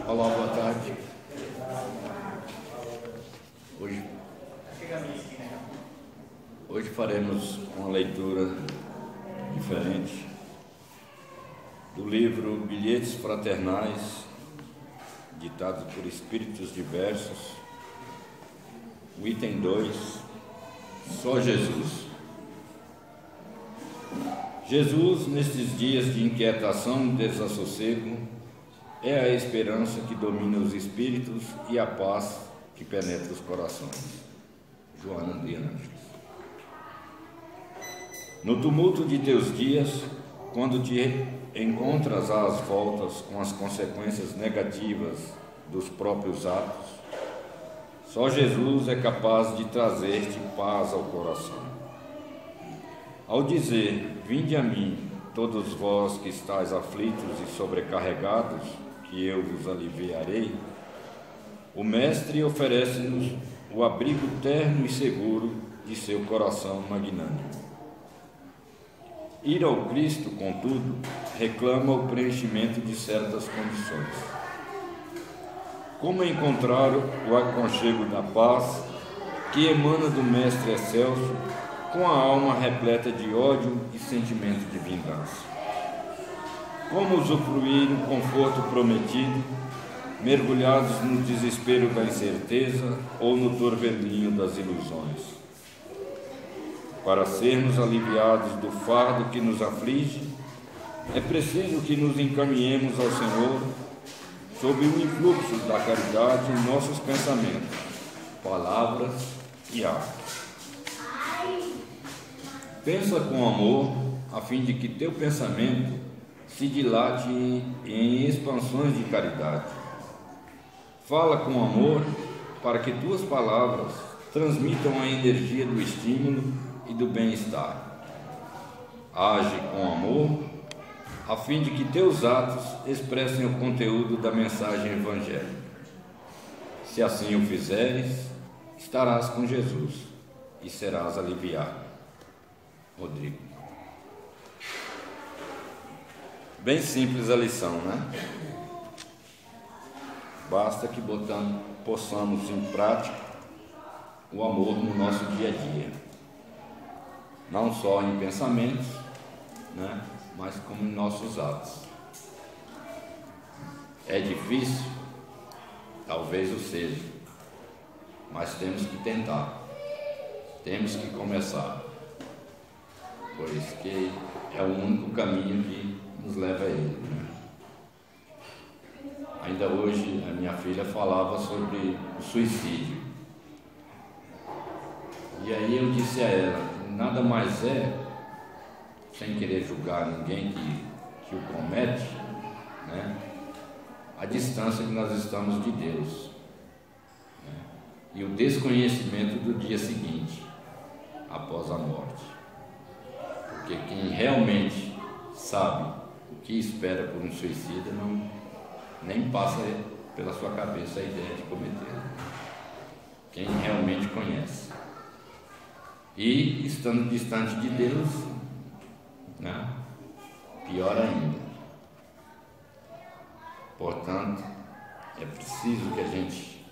Olá, boa tarde. Hoje faremos uma leitura diferente do livro Bilhetes Fraternais, ditado por espíritos diversos, o item 2, só Jesus. Jesus, nestes dias de inquietação e desassossego, é a esperança que domina os espíritos e a paz que penetra os corações. Joana de Ângeles. No tumulto de teus dias, quando te encontras às voltas com as consequências negativas dos próprios atos, só Jesus é capaz de trazer-te paz ao coração. Ao dizer, vinde a mim, todos vós que estáis aflitos e sobrecarregados, que eu vos aliviarei, o Mestre oferece-nos o abrigo terno e seguro de seu coração magnânimo. Ir ao Cristo, contudo, reclama o preenchimento de certas condições. Como encontrar o aconchego da paz que emana do Mestre excelso, com a alma repleta de ódio e sentimento de vingança? Como usufruir o conforto prometido, mergulhados no desespero da incerteza ou no torvelinho das ilusões? Para sermos aliviados do fardo que nos aflige, é preciso que nos encaminhemos ao Senhor sob o influxo da caridade em nossos pensamentos, palavras e atos. Pensa com amor, a fim de que teu pensamento se dilate em expansões de caridade. Fala com amor, para que tuas palavras transmitam a energia do estímulo e do bem-estar. Age com amor, a fim de que teus atos expressem o conteúdo da mensagem evangélica. Se assim o fizeres, estarás com Jesus e serás aliviado. Rodrigo. Bem simples a lição, né? Basta que possamos em prática o amor no nosso dia a dia, não só em pensamentos, né? Mas como em nossos atos. É difícil? Talvez o seja, mas temos que tentar, temos que começar, pois que é o único caminho que nos leva a Ele, né? Ainda hoje a minha filha falava sobre o suicídio, e aí eu disse a ela, nada mais é, sem querer julgar ninguém que o comete, né, a distância que nós estamos de Deus, né, e o desconhecimento do dia seguinte, após a morte. Porque quem realmente sabe o que espera por um suicida, nem passa pela sua cabeça a ideia de cometê-lo. Quem realmente conhece. E estando distante de Deus, né, pior ainda. Portanto, é preciso que a gente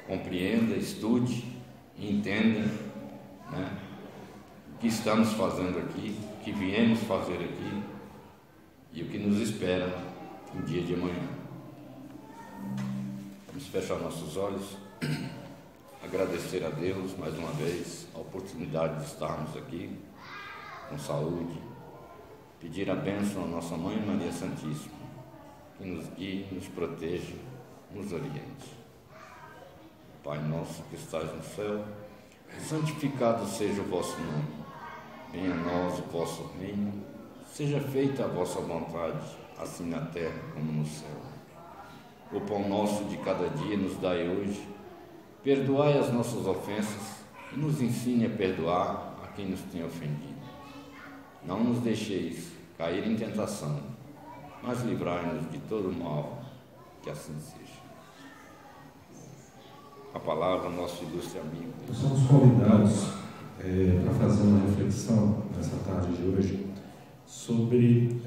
compreenda, estude e entenda, né, o que estamos fazendo aqui, o que viemos fazer aqui e o que nos espera no dia de amanhã. Vamos fechar nossos olhos, agradecer a Deus mais uma vez a oportunidade de estarmos aqui com saúde, pedir a bênção à nossa Mãe Maria Santíssima, que nos guie, nos proteja, nos oriente. Pai nosso que estás no céu, santificado seja o vosso nome. Venha a nós o vosso reino, seja feita a vossa vontade, assim na terra como no céu. O pão nosso de cada dia nos dai hoje, perdoai as nossas ofensas e nos ensine a perdoar a quem nos tem ofendido. Não nos deixeis cair em tentação, mas livrai-nos de todo mal, que assim seja. A palavra, nosso ilustre amigo. Somos convidados para fazer uma reflexão nessa tarde de hoje sobre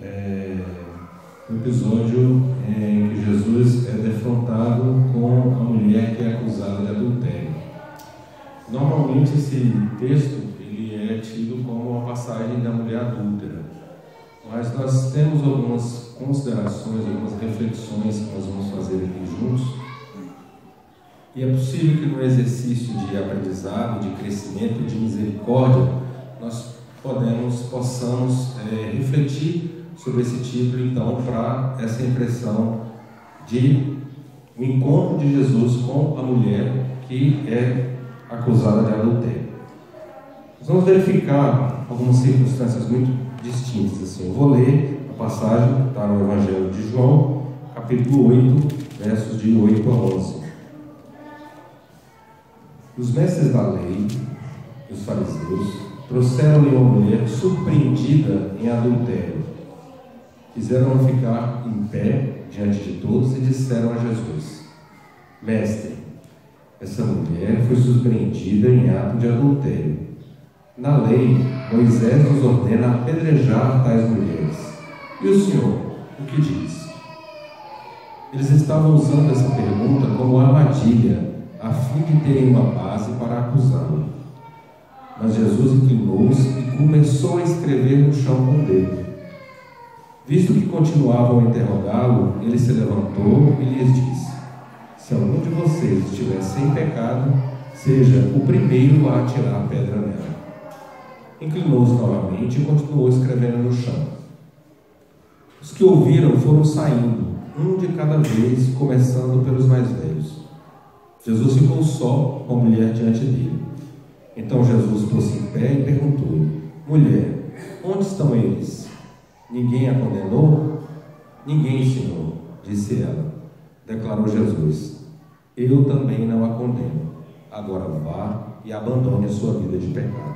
um episódio em que Jesus é defrontado Geralmente esse texto ele é tido como uma passagem da mulher adúltera, mas nós temos algumas considerações, algumas reflexões que nós vamos fazer aqui juntos, e é possível que no exercício de aprendizado, de crescimento, de misericórdia, nós possamos refletir sobre esse título, então, para essa impressão de o encontro de Jesus com a mulher que é acusada de adultério. Nós vamos verificar algumas circunstâncias muito distintas. Assim, eu vou ler a passagem, está no Evangelho de João, capítulo 8, versos de 8 a 11. Os mestres da lei, os fariseus, trouxeram-lhe uma mulher surpreendida em adultério. Fizeram-na ficar em pé diante de todos e disseram a Jesus: Mestre, essa mulher foi surpreendida em ato de adultério. Na lei, Moisés nos ordena apedrejar tais mulheres. E o Senhor, o que diz? Eles estavam usando essa pergunta como armadilha, a fim de terem uma base para acusá-lo. Mas Jesus inclinou-se e começou a escrever no chão com o dedo. Visto que continuavam a interrogá-lo, ele se levantou e lhes disse: Se algum de vocês estiver sem pecado, seja o primeiro a atirar a pedra nela. Inclinou-se novamente e continuou escrevendo no chão. Os que ouviram foram saindo, um de cada vez, começando pelos mais velhos. Jesus ficou só com a mulher diante dele. Então Jesus pôs-se em pé e perguntou-lhe: Mulher, onde estão eles? Ninguém a condenou? Ninguém, Senhor, disse ela. Declarou Jesus: Eu também não a condeno. Agora vá e abandone a sua vida de pecado.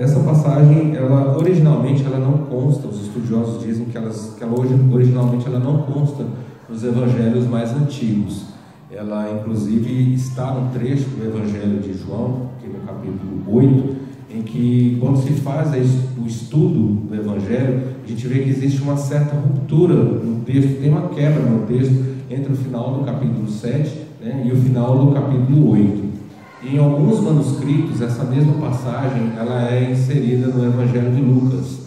Essa passagem, originalmente ela não consta, os estudiosos dizem que originalmente ela não consta nos evangelhos mais antigos. Ela inclusive está no trecho do Evangelho de João, aqui no capítulo 8, em que quando se faz o estudo do Evangelho, a gente vê que existe uma certa ruptura no texto, tem uma quebra no texto entre o final do capítulo 7, né, e o final do capítulo 8. E em alguns manuscritos, essa mesma passagem ela é inserida no Evangelho de Lucas,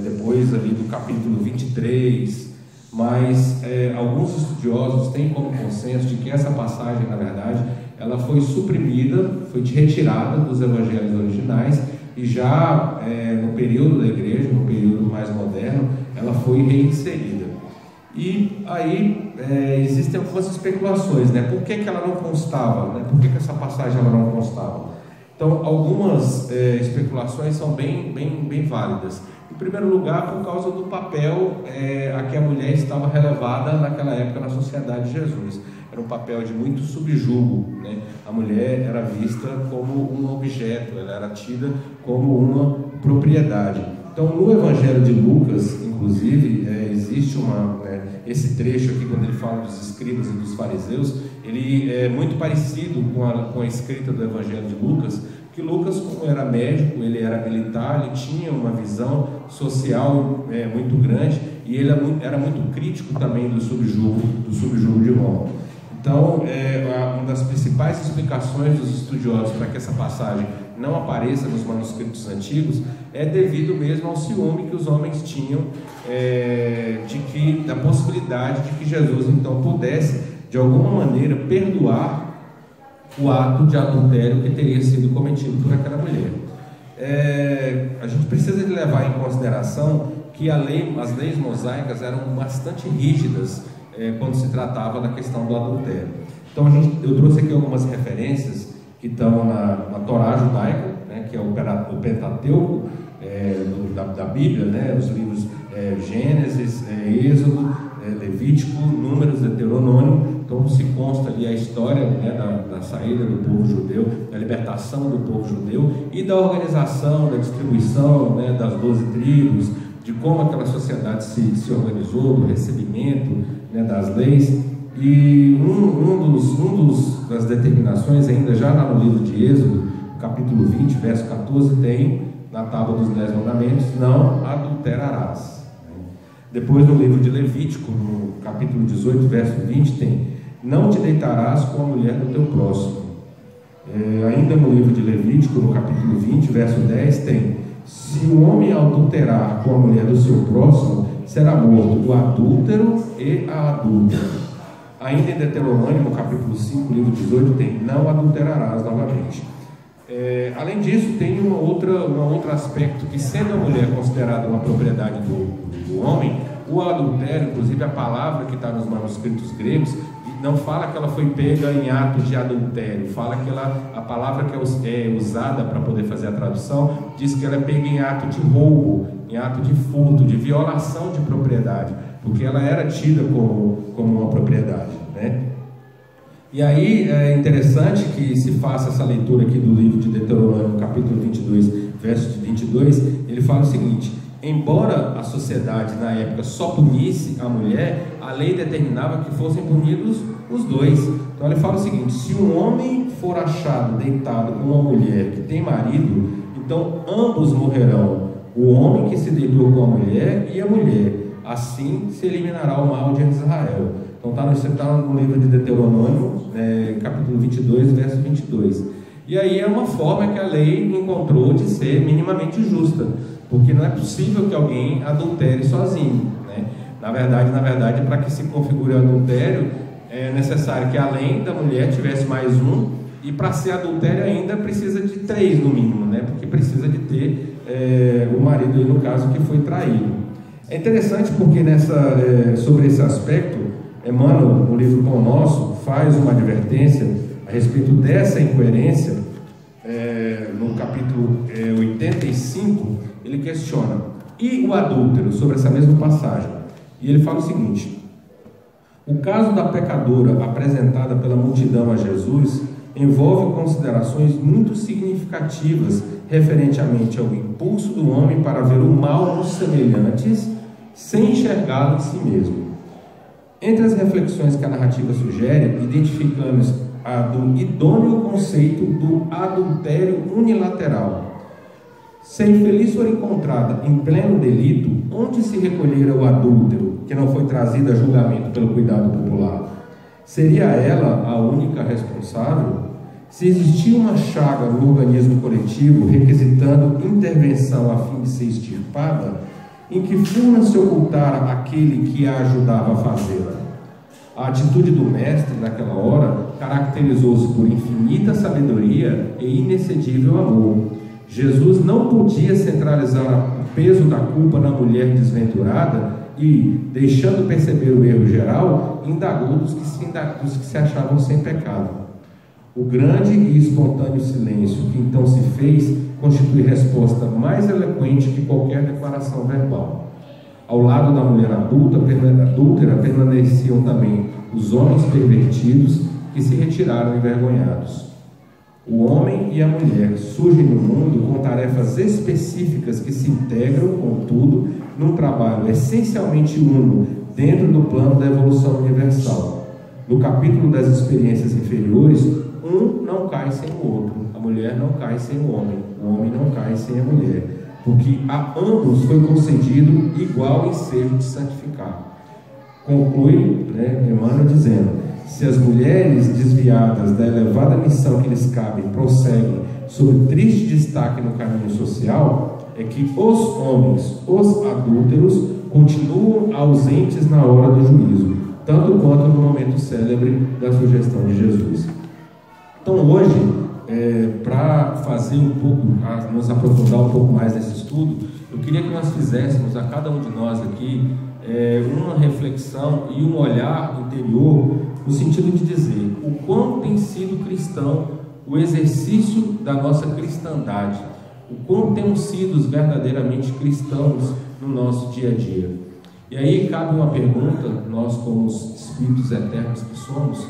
depois ali do capítulo 23, mas alguns estudiosos têm como consenso de que essa passagem, na verdade, ela foi suprimida, foi retirada dos evangelhos originais, e já no período da igreja, no período mais moderno, ela foi reinserida. E aí existem algumas especulações, né? Por que ela não constava? Né? Por que essa passagem ela não constava? Então, algumas especulações são bem válidas. Em primeiro lugar, por causa do papel a que a mulher estava relevada naquela época na sociedade de Jesus. Era um papel de muito subjugo, né? A mulher era vista como um objeto, ela era tida como uma propriedade. Então, no Evangelho de Lucas, inclusive, existe esse trecho aqui, quando ele fala dos escribas e dos fariseus, ele é muito parecido com a escrita do Evangelho de Lucas, que Lucas, como era médico, ele era militar, ele tinha uma visão social muito grande, e ele era muito crítico também do subjugo de Roma. Então, uma das principais explicações dos estudiosos para que essa passagem não apareça nos manuscritos antigos é devido mesmo ao ciúme que os homens tinham da possibilidade de que Jesus então pudesse de alguma maneira perdoar o ato de adultério que teria sido cometido por aquela mulher. A gente precisa de levar em consideração que as leis mosaicas eram bastante rígidas quando se tratava da questão do adultério. Então eu trouxe aqui algumas referências que estão na Torá judaica, né, que é o Pentateuco da Bíblia, né, os livros Gênesis, Êxodo, Levítico, Números, Deuteronômio. Então se consta ali a história, né, da saída do povo judeu, da libertação do povo judeu e da organização, da distribuição, né, das 12 tribos, de como aquela sociedade se organizou, do recebimento, né, das leis. E das determinações, ainda já lá no livro de Êxodo, capítulo 20, verso 14, tem na tábua dos 10 mandamentos: não adulterarás. Depois no livro de Levítico, no capítulo 18, verso 20, tem: não te deitarás com a mulher do teu próximo. Ainda no livro de Levítico, no capítulo 20, verso 10, tem: se o homem adulterar com a mulher do seu próximo, será morto o adúltero e a adúltera. Ainda em Deuteronômio, no capítulo 5, livro 18, tem: não adulterarás novamente. Além disso, tem um outro aspecto, que sendo a mulher considerada uma propriedade do homem, o adultério, inclusive a palavra que está nos manuscritos gregos, não fala que ela foi pega em atos de adultério, fala que a palavra que é usada para poder fazer a tradução, diz que ela é pega em ato de roubo, em ato de furto, de violação de propriedade, porque ela era tida como uma propriedade, né? E aí é interessante que se faça essa leitura aqui do livro de Deuteronômio, capítulo 22, verso de 22, ele fala o seguinte: embora a sociedade na época só punisse a mulher, a lei determinava que fossem punidos os dois. Então ele fala o seguinte: se um homem for achado deitado com uma mulher que tem marido, então ambos morrerão, o homem que se deitou com a mulher e a mulher. Assim se eliminará o mal de Israel. Então está no livro de Deuteronômio, capítulo 22, verso 22. E aí é uma forma que a lei encontrou de ser minimamente justa, porque não é possível que alguém adultere sozinho, né? Na verdade, para que se configure o adultério, é necessário que além da mulher tivesse mais um, e para ser adultério ainda precisa de 3 no mínimo, né? Porque precisa de ter o marido, aí, no caso, que foi traído. É interessante porque sobre esse aspecto, Emmanuel, no livro Pão Nosso, faz uma advertência a respeito dessa incoerência. No capítulo 85, ele questiona: e o adúltero, sobre essa mesma passagem? E ele fala o seguinte: o caso da pecadora apresentada pela multidão a Jesus envolve considerações muito significativas referentemente ao impulso do homem para ver o mal nos semelhantes sem enxergá-lo em si mesmo. Entre as reflexões que a narrativa sugere, identificamos a do idôneo conceito do adultério unilateral. Se a infeliz for encontrada em pleno delito, onde se recolhera o adúltero, que não foi trazido a julgamento pelo cuidado popular? Seria ela a única responsável? Se existia uma chaga no organismo coletivo requisitando intervenção a fim de ser extirpada, em que forma se ocultara aquele que a ajudava a fazê-la? A atitude do mestre naquela hora caracterizou-se por infinita sabedoria e inexcedível amor. Jesus não podia centralizar o peso da culpa na mulher desventurada e, deixando perceber o erro geral, indagou dos que se achavam sem pecado. O grande e espontâneo silêncio que então se fez constitui resposta mais eloquente que qualquer declaração verbal. Ao lado da mulher adúltera permaneciam também os homens pervertidos que se retiraram envergonhados. O homem e a mulher surgem no mundo com tarefas específicas que se integram, contudo, num trabalho essencialmente uno dentro do plano da evolução universal. No capítulo das experiências inferiores, um não cai sem o outro, a mulher não cai sem o homem não cai sem a mulher, porque a ambos foi concedido igual ensejo de santificar. Conclui, Emmanuel dizendo: se as mulheres desviadas da elevada missão que lhes cabe prosseguem sob triste destaque no caminho social, é que os homens, os adúlteros, continuam ausentes na hora do juízo, tanto quanto no momento célebre da sugestão de Jesus. Então hoje, para fazer nos aprofundar um pouco mais nesse estudo, eu queria que nós fizéssemos a cada um de nós aqui uma reflexão e um olhar interior, no sentido de dizer o quão tem sido cristão o exercício da nossa cristandade, o quão temos sido verdadeiramente cristãos no nosso dia a dia. E aí cabe uma pergunta, nós como os espíritos eternos que somos,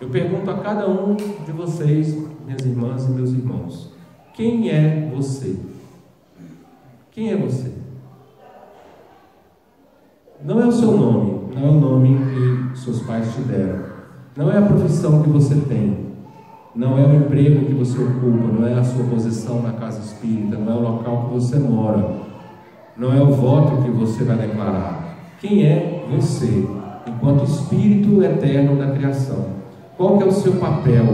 eu pergunto a cada um de vocês, minhas irmãs e meus irmãos: quem é você? Quem é você? Não é o seu nome, não é o nome que seus pais te deram, não é a profissão que você tem, não é o emprego que você ocupa, não é a sua posição na casa espírita, não é o local que você mora, não é o voto que você vai declarar. Quem é você, enquanto espírito eterno da criação? Qual que é o seu papel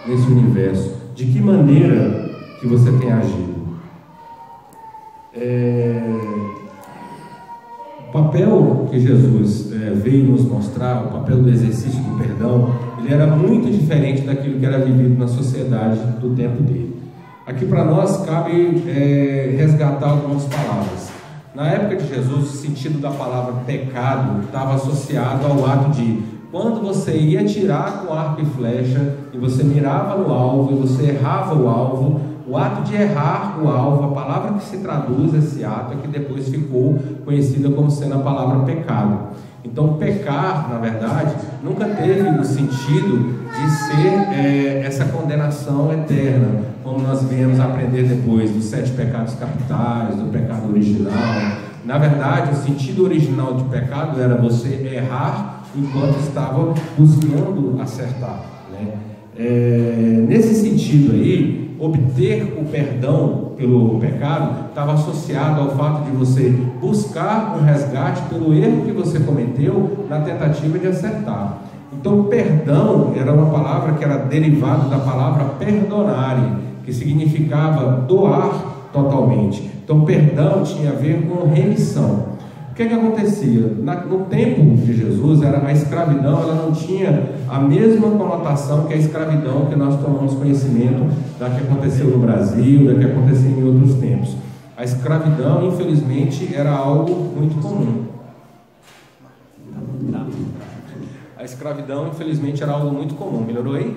nesse universo? de que maneira que você tem agido. O papel que Jesus veio nos mostrar, o papel do exercício do perdão, ele era muito diferente daquilo que era vivido na sociedade do tempo dele. Aqui para nós cabe resgatar algumas palavras. Na época de Jesus, o sentido da palavra pecado estava associado ao ato de, quando você ia atirar com arco e flecha, e você mirava no alvo, e você errava o alvo, o ato de errar o alvo, a palavra que se traduz esse ato é que depois ficou conhecida como sendo a palavra pecado. Então, pecar, na verdade, nunca teve o sentido de ser essa condenação eterna, como nós viemos aprender depois dos 7 pecados capitais, do pecado original. Na verdade, o sentido original de pecado era você errar enquanto estava buscando acertar, né? Nesse sentido aí, obter o perdão pelo pecado estava associado ao fato de você buscar um resgate pelo erro que você cometeu na tentativa de acertar. Então, perdão era uma palavra que era derivada da palavra perdonare, que significava doar totalmente. Então, perdão tinha a ver com remissão. O que acontecia? No tempo de Jesus, a escravidão ela não tinha a mesma conotação que a escravidão que nós tomamos conhecimento da que aconteceu no Brasil, da que aconteceu em outros tempos. A escravidão, infelizmente, era algo muito comum. A escravidão, infelizmente, era algo muito comum. Melhorou aí?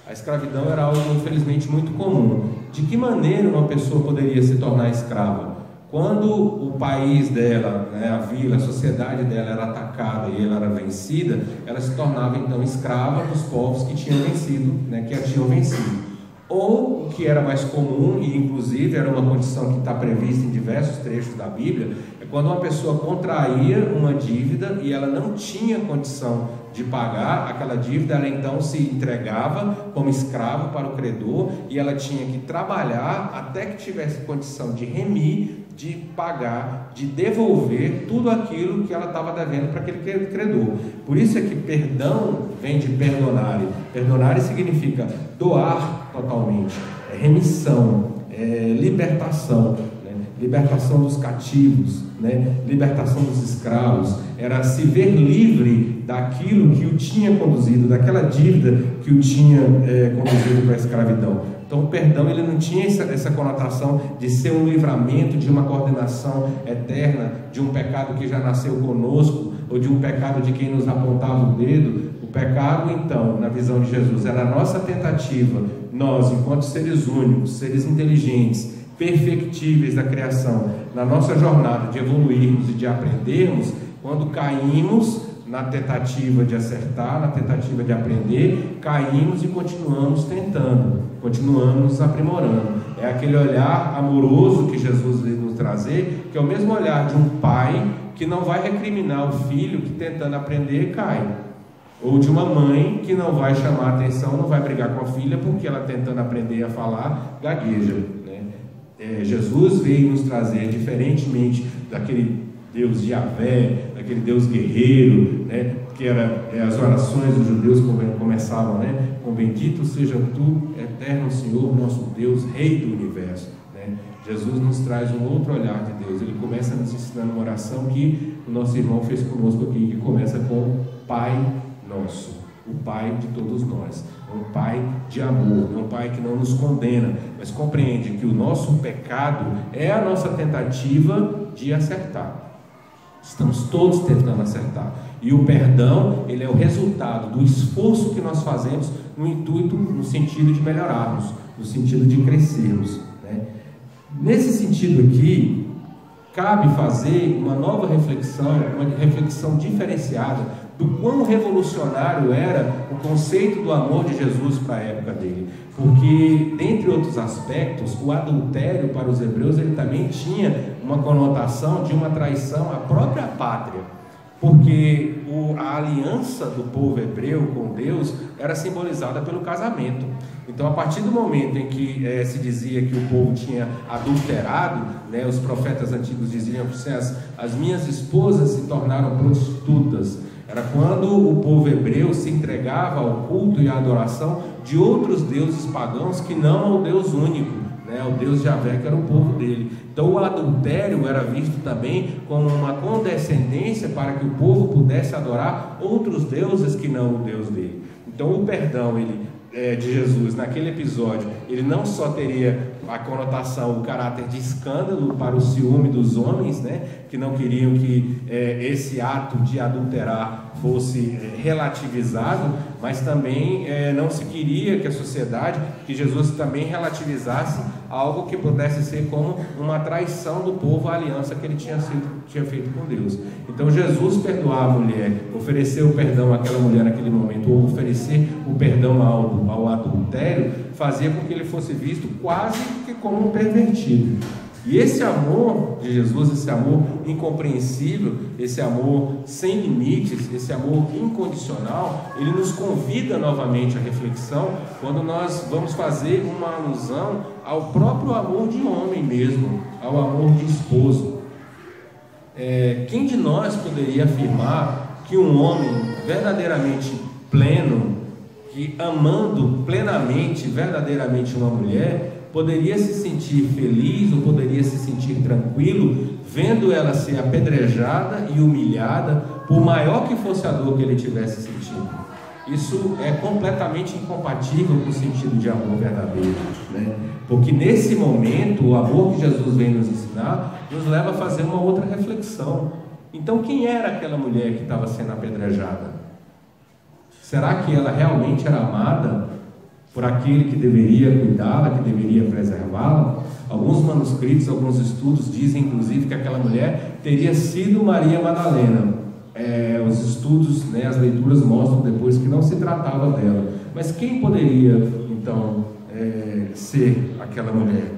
A escravidão era algo, infelizmente, muito comum. De que maneira uma pessoa poderia se tornar escrava? Quando o país dela, né, a vila, a sociedade dela era atacada e ela era vencida, ela se tornava então escrava dos povos que tinham vencido, né, que a tinham vencido. Ou, o que era mais comum, e inclusive era uma condição que está prevista em diversos trechos da Bíblia, é quando uma pessoa contraía uma dívida e ela não tinha condição de pagar aquela dívida, ela então se entregava como escravo para o credor e ela tinha que trabalhar até que tivesse condição de remir, de pagar, de devolver tudo aquilo que ela estava devendo para aquele credor. Por isso é que perdão vem de perdonare. Perdonare significa doar totalmente, remissão, libertação, né? Libertação dos cativos, né? Libertação dos escravos, era se ver livre daquilo que o tinha conduzido, daquela dívida que o tinha conduzido para a escravidão. Então o perdão ele não tinha essa conotação de ser um livramento de uma condenação eterna, de um pecado que já nasceu conosco, ou de um pecado de quem nos apontava o dedo. O pecado então, na visão de Jesus, era a nossa tentativa, nós enquanto seres únicos, seres inteligentes, perfectíveis da criação, na nossa jornada de evoluirmos e de aprendermos, quando caímos na tentativa de acertar, na tentativa de aprender, caímos e continuamos tentando, continuamos nos aprimorando. É aquele olhar amoroso que Jesus veio nos trazer, que é o mesmo olhar de um pai que não vai recriminar o filho que tentando aprender cai, ou de uma mãe que não vai chamar a atenção, não vai brigar com a filha porque ela tentando aprender a falar gagueja, né? Jesus veio nos trazer, diferentemente daquele Deus de Yahvé, daquele Deus guerreiro, né, que era as orações dos judeus começavam, né, com bendito seja tu, eterno Senhor, nosso Deus, Rei do Universo, né? Jesus nos traz um outro olhar de Deus. Ele começa nos ensinando uma oração que o nosso irmão fez conosco aqui, que começa com Pai Nosso, o Pai de todos nós, um Pai de amor, um Pai que não nos condena, mas compreende que o nosso pecado é a nossa tentativa de acertar. Estamos todos tentando acertar. E o perdão, ele é o resultado do esforço que nós fazemos no intuito, no sentido de melhorarmos, no sentido de crescermos, né? Nesse sentido aqui, cabe fazer uma nova reflexão, uma reflexão diferenciada do quão revolucionário era o conceito do amor de Jesus para a época dele. Porque, dentre outros aspectos, o adultério para os hebreus ele também tinha uma conotação de uma traição à própria pátria, porque a aliança do povo hebreu com Deus era simbolizada pelo casamento. Então, a partir do momento em que se dizia que o povo tinha adulterado, né, os profetas antigos diziam que as minhas esposas se tornaram prostitutas. Era quando o povo hebreu se entregava ao culto e à adoração de outros deuses pagãos que não ao Deus único, né, ao Deus Javé, que era o povo dele. Então o adultério era visto também como uma condescendência para que o povo pudesse adorar outros deuses que não o Deus dele. Então o perdão de Jesus naquele episódio, ele não só teria a conotação, o caráter de escândalo para o ciúme dos homens, né, que não queriam que esse ato de adulterar fosse relativizado, mas também não se queria que a sociedade, que Jesus também relativizasse algo que pudesse ser como uma traição do povo à aliança que ele tinha feito com Deus. Então Jesus perdoar a mulher, oferecer o perdão àquela mulher naquele momento, ou oferecer o perdão ao adultério, fazia com que ele fosse visto quase que como um pervertido. E esse amor de Jesus, esse amor incompreensível, esse amor sem limites, esse amor incondicional, ele nos convida novamente à reflexão quando nós vamos fazer uma alusão ao próprio amor de homem mesmo, ao amor de esposo. Quem de nós poderia afirmar que um homem verdadeiramente pleno, que amando plenamente, verdadeiramente uma mulher, poderia se sentir feliz ou poderia se sentir tranquilo vendo ela ser apedrejada e humilhada, por maior que fosse a dor que ele tivesse sentido? Isso é completamente incompatível com o sentido de amor verdadeiro, né? Porque nesse momento o amor que Jesus vem nos ensinar nos leva a fazer uma outra reflexão. Então, quem era aquela mulher que estava sendo apedrejada? Será que ela realmente era amada por aquele que deveria cuidá-la, que deveria preservá-la? Alguns manuscritos, alguns estudos dizem inclusive que aquela mulher teria sido Maria Madalena. Os estudos, né, as leituras mostram depois que não se tratava dela. Mas quem poderia então ser aquela mulher?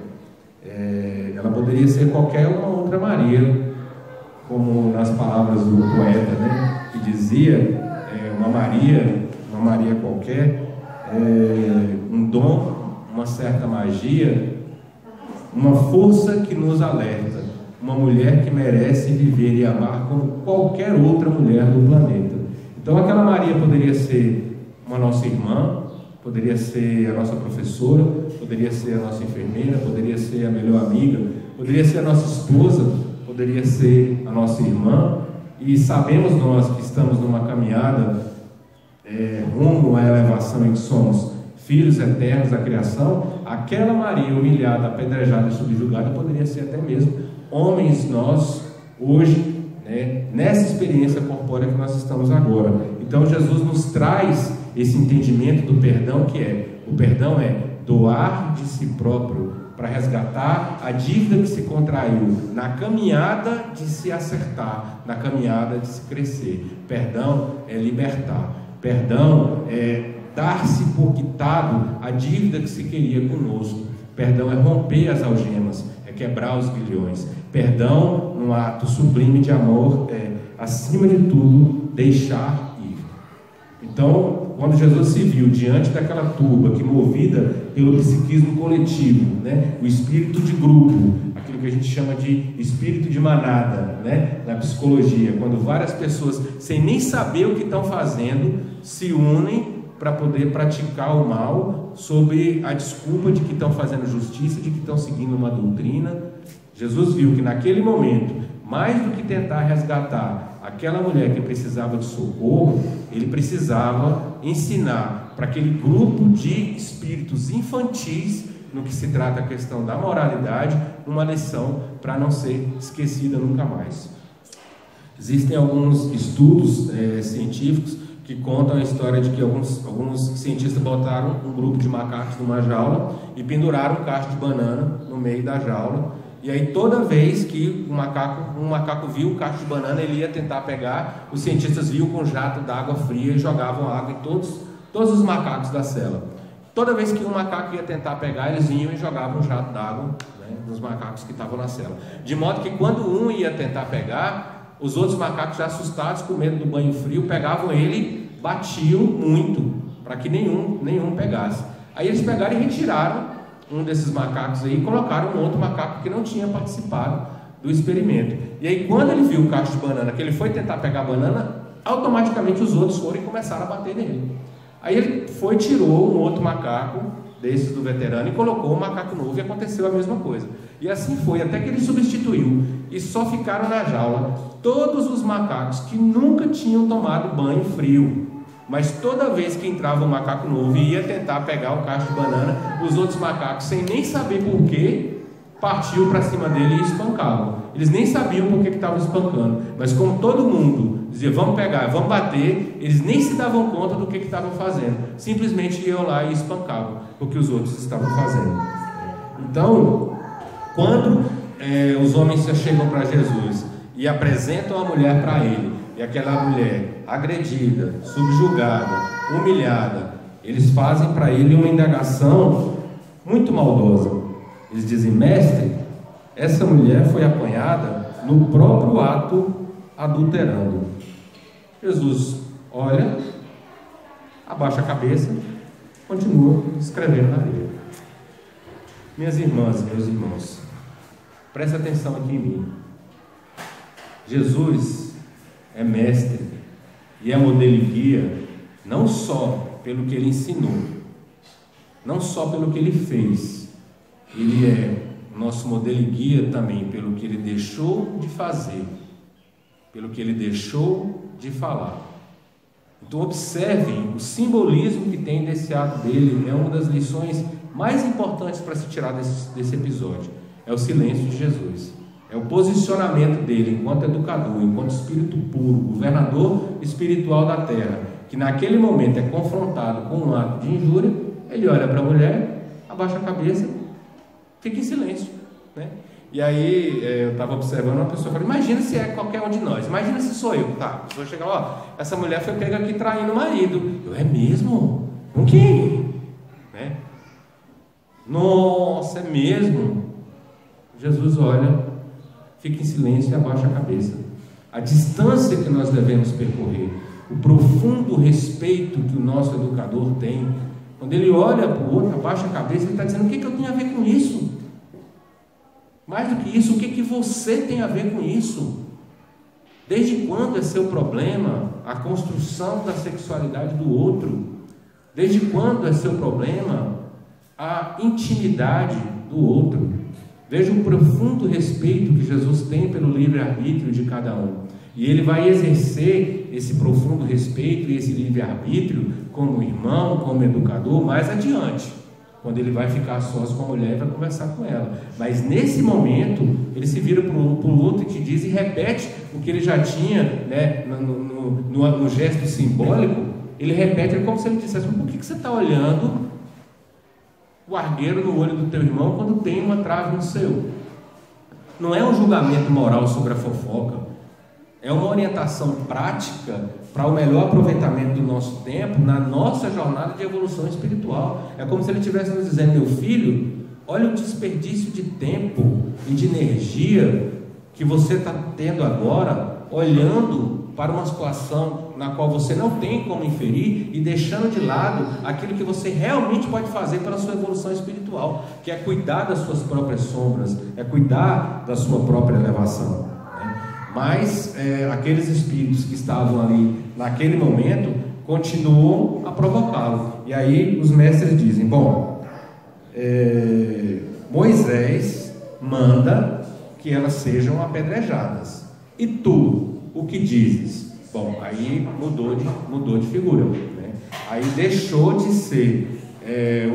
Ela poderia ser qualquer uma outra Maria, como nas palavras do poeta, né, que dizia uma Maria qualquer, um dom, uma certa magia, uma força que nos alerta, uma mulher que merece viver e amar como qualquer outra mulher do planeta. Então aquela Maria poderia ser uma nossa irmã, poderia ser a nossa professora, poderia ser a nossa enfermeira, poderia ser a melhor amiga, poderia ser a nossa esposa, poderia ser a nossa irmã. E sabemos nós que estamos numa caminhada rumo à elevação em que somos filhos eternos da criação. Aquela Maria humilhada, apedrejada e subjugada poderia ser até mesmo homens nós hoje, né, nessa experiência corpórea que nós estamos agora. Então Jesus nos traz esse entendimento do perdão, o perdão é doar de si próprio para resgatar a dívida que se contraiu na caminhada de se acertar, na caminhada de se crescer. Perdão é libertar. Perdão é dar-se por quitado a dívida que se queria conosco. Perdão é romper as algemas, é quebrar os grilhões. Perdão, num ato sublime de amor, é, acima de tudo, deixar ir. Então, quando Jesus se viu diante daquela turba que, movida pelo psiquismo coletivo, né, o espírito de grupo, aquilo que a gente chama de espírito de manada, né, na psicologia, quando várias pessoas, sem nem saber o que estão fazendo, se unem para poder praticar o mal sob a desculpa de que estão fazendo justiça, de que estão seguindo uma doutrina. Jesus viu que naquele momento, mais do que tentar resgatar aquela mulher que precisava de socorro, ele precisava ensinar para aquele grupo de espíritos infantis, no que se trata a questão da moralidade, uma lição para não ser esquecida nunca mais. Existem alguns estudos científicos que contam a história de que alguns cientistas botaram um grupo de macacos numa jaula e penduraram um cacho de banana no meio da jaula. E aí toda vez que um macaco viu o cacho de banana, ele ia tentar pegar, os cientistas viam com um jato d'água fria e jogavam água em todos os macacos da cela. Toda vez que um macaco ia tentar pegar, eles vinham e jogavam um jato d'água, né, nos macacos que estavam na cela. De modo que quando um ia tentar pegar, os outros macacos, já assustados com medo do banho frio, pegavam ele, batiam muito para que nenhum pegasse. Aí eles pegaram e retiraram um desses macacos aí e colocaram um outro macaco que não tinha participado do experimento. E aí quando ele viu o cacho de banana, que ele foi tentar pegar a banana, automaticamente os outros foram e começaram a bater nele. Aí ele foi, tirou um outro macaco desses do veterano e colocou um macaco novo e aconteceu a mesma coisa. E assim foi, até que ele substituiu, e só ficaram na jaula todos os macacos que nunca tinham tomado banho frio. Mas toda vez que entrava um macaco novo e ia tentar pegar um cacho de banana, os outros macacos, sem nem saber porquê, partiu para cima dele e espancavam. Eles nem sabiam por que estavam espancando, mas como todo mundo dizia, vamos pegar, vamos bater, eles nem se davam conta do que estavam fazendo, simplesmente iam lá e espancavam o que os outros estavam fazendo. Então, quando os homens chegam para Jesus e apresentam a mulher para ele, e aquela mulher agredida, subjugada, humilhada, eles fazem para ele uma indagação muito maldosa. Eles dizem, mestre, essa mulher foi apanhada no próprio ato adulterando. Jesus olha, abaixa a cabeça, continua escrevendo na areia. Minhas irmãs e meus irmãos, presta atenção aqui em mim. Jesus é mestre e é modelo e guia, não só pelo que ele ensinou, não só pelo que ele fez, ele é nosso modelo e guia também pelo que ele deixou de fazer, pelo que ele deixou de falar. Então observem o simbolismo que tem desse ato dele, é uma das lições mais importantes para se tirar desse episódio, é o silêncio de Jesus. É o posicionamento dele enquanto educador, enquanto espírito puro, governador espiritual da terra, que naquele momento é confrontado com um ato de injúria, ele olha para a mulher, abaixa a cabeça, fica em silêncio, né? E aí eu estava observando uma pessoa, falei, imagina se é qualquer um de nós, imagina se sou eu, tá? A pessoa chega lá, ó, essa mulher foi pega aqui traindo o marido. Eu, é mesmo? Com quem? Né? Nossa, é mesmo? Jesus olha, fica em silêncio e abaixa a cabeça. A distância que nós devemos percorrer, o profundo respeito que o nosso educador tem, quando ele olha para o outro, abaixa a cabeça, ele está dizendo, o que eu tenho a ver com isso? Mais do que isso, o que você tem a ver com isso? Desde quando é seu problema a construção da sexualidade do outro? Desde quando é seu problema a intimidade do outro? Veja o profundo respeito que Jesus tem pelo livre-arbítrio de cada um. E ele vai exercer esse profundo respeito e esse livre-arbítrio como irmão, como educador, mais adiante, quando ele vai ficar a sós com a mulher e vai conversar com ela. Mas nesse momento, ele se vira para o outro e te diz e repete o que ele já tinha, né, no gesto simbólico. Ele repete, como se ele dissesse, por que você está olhando o argueiro no olho do teu irmão quando tem uma trave no seu? Não é um julgamento moral sobre a fofoca, é uma orientação prática para o melhor aproveitamento do nosso tempo na nossa jornada de evolução espiritual. É como se ele estivesse nos dizendo, meu filho, olha o desperdício de tempo e de energia que você está tendo agora, olhando para uma situação na qual você não tem como inferir e deixando de lado aquilo que você realmente pode fazer pela sua evolução espiritual, que é cuidar das suas próprias sombras, é cuidar da sua própria elevação, né? Mas aqueles espíritos que estavam ali naquele momento continuam a provocá-lo. E aí os mestres dizem, bom, Moisés manda que elas sejam apedrejadas, e tu, o que dizes? Bom, aí mudou de figura, né? Aí deixou de ser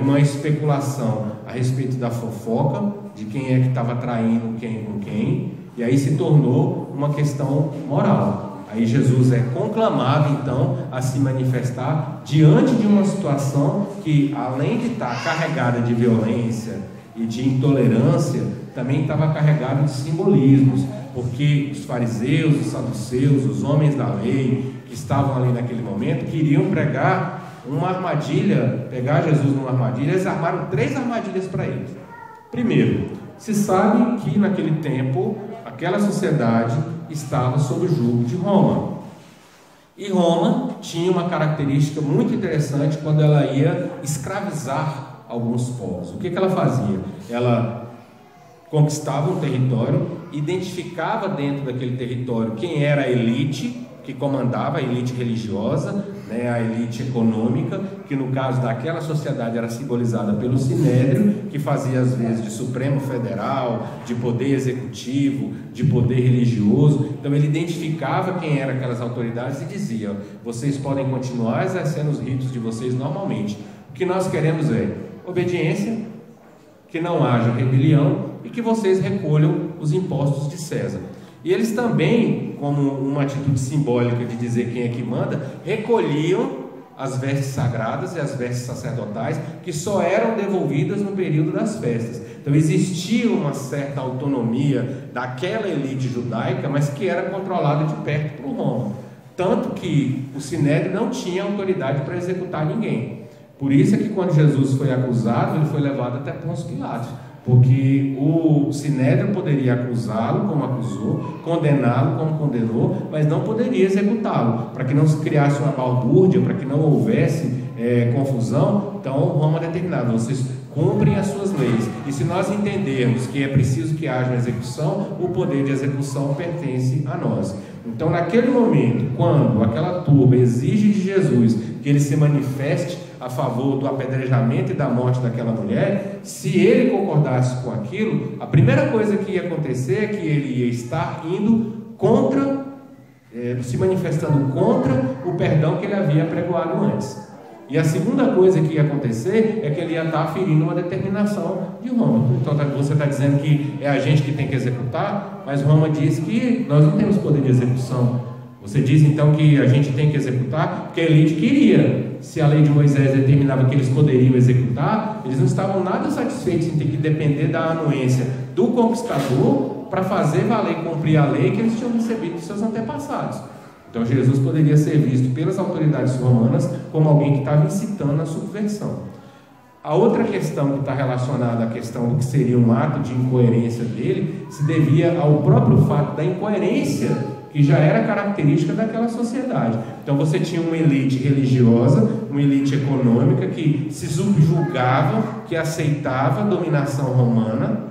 uma especulação a respeito da fofoca, de quem é que estava traindo quem com quem, e aí se tornou uma questão moral. Aí Jesus é conclamado então a se manifestar diante de uma situação que, além de estar carregada de violência e de intolerância, também estava carregado de simbolismos, porque os fariseus, os saduceus, os homens da lei que estavam ali naquele momento queriam pregar uma armadilha, pegar Jesus numa armadilha. Eles armaram 3 armadilhas para eles. Primeiro, se sabe que naquele tempo aquela sociedade estava sob o jugo de Roma, e Roma tinha uma característica muito interessante quando ela ia escravizar alguns povos. O que ela fazia? Ela conquistava um território, identificava dentro daquele território quem era a elite, que comandava a elite religiosa, né, a elite econômica, que no caso daquela sociedade era simbolizada pelo Sinédrio, que fazia às vezes de Supremo Federal, de poder executivo, de poder religioso. Então ele identificava quem eram aquelas autoridades e dizia: vocês podem continuar exercendo os ritos de vocês normalmente. O que nós queremos é obediência, que não haja rebelião e que vocês recolham os impostos de César. E eles também, como uma atitude simbólica de dizer quem é que manda, recolhiam as vestes sagradas e as vestes sacerdotais, que só eram devolvidas no período das festas. Então existia uma certa autonomia daquela elite judaica, mas que era controlada de perto por Roma. Tanto que o Sinédrio não tinha autoridade para executar ninguém. Por isso é que quando Jesus foi acusado, ele foi levado até Pôncio Pilatos, porque o Sinédrio poderia acusá-lo como acusou, condená-lo como condenou, mas não poderia executá-lo, para que não se criasse uma balbúrdia, para que não houvesse confusão. Então Roma determinava: vocês cumprem as suas leis. E se nós entendermos que é preciso que haja uma execução, o poder de execução pertence a nós. Então naquele momento, quando aquela turba exige de Jesus que ele se manifeste a favor do apedrejamento e da morte daquela mulher, se ele concordasse com aquilo, a primeira coisa que ia acontecer é que ele ia estar indo contra, se manifestando contra o perdão que ele havia pregoado antes. E a segunda coisa que ia acontecer é que ele ia estar ferindo uma determinação de Roma. Então você está dizendo que é a gente que tem que executar, mas Roma diz que nós não temos poder de execução. Você diz então que a gente tem que executar porque a elite queria. Se a lei de Moisés determinava que eles poderiam executar, eles não estavam nada satisfeitos em ter que depender da anuência do conquistador para fazer valer e cumprir a lei que eles tinham recebido dos seus antepassados. Então Jesus poderia ser visto pelas autoridades romanas como alguém que estava incitando a subversão. A outra questão que está relacionada à questão do que seria um ato de incoerência dele se devia ao próprio fato da incoerência que já era característica daquela sociedade. Então você tinha uma elite religiosa, uma elite econômica que se subjugava, que aceitava a dominação romana,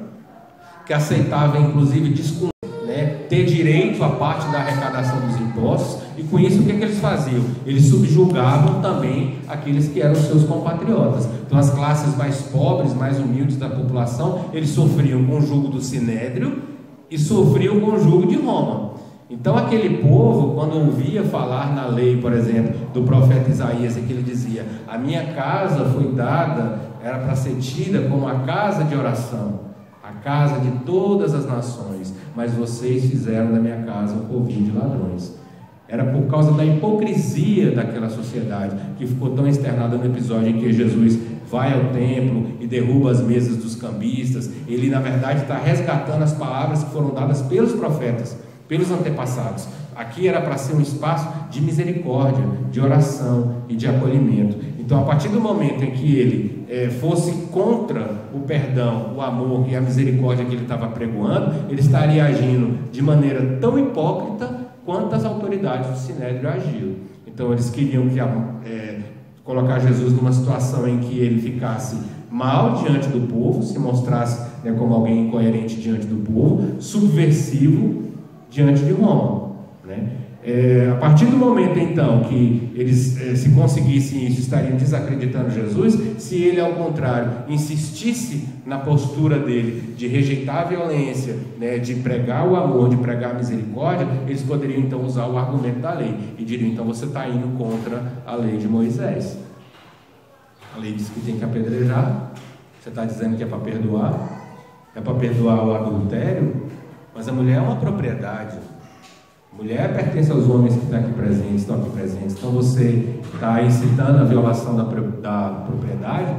que aceitava inclusive ter direito à parte da arrecadação dos impostos, e com isso o que eles faziam? Eles subjugavam também aqueles que eram seus compatriotas. Então as classes mais pobres, mais humildes da população, eles sofriam com o jugo do Sinédrio e sofriam com o jugo de Roma. Então aquele povo, quando ouvia falar na lei, por exemplo, do profeta Isaías, em que ele dizia: a minha casa foi dada, era para ser tida como a casa de oração, a casa de todas as nações, mas vocês fizeram da minha casa um covinho de ladrões. Era por causa da hipocrisia daquela sociedade, que ficou tão externada no episódio em que Jesus vai ao templo e derruba as mesas dos cambistas. Ele na verdade está resgatando as palavras que foram dadas pelos profetas, pelos antepassados. Aqui era para ser um espaço de misericórdia, de oração e de acolhimento. Então, a partir do momento em que ele fosse contra o perdão, o amor e a misericórdia que ele estava pregoando, ele estaria agindo de maneira tão hipócrita quanto as autoridades do Sinédrio agiam. Então, eles queriam colocar Jesus numa situação em que ele ficasse mal diante do povo, se mostrasse como alguém incoerente diante do povo, subversivo diante de Roma, a partir do momento então que eles se conseguissem isso, estariam desacreditando Jesus. Se ele ao contrário insistisse na postura dele de rejeitar a violência, de pregar o amor, de pregar a misericórdia, eles poderiam então usar o argumento da lei e diriam: então você está indo contra a lei de Moisés. A lei diz que tem que apedrejar, você está dizendo que é para perdoar o adultério. Mas a mulher é uma propriedade. A mulher pertence aos homens que estão aqui presentes. Então você está incitando a violação da propriedade.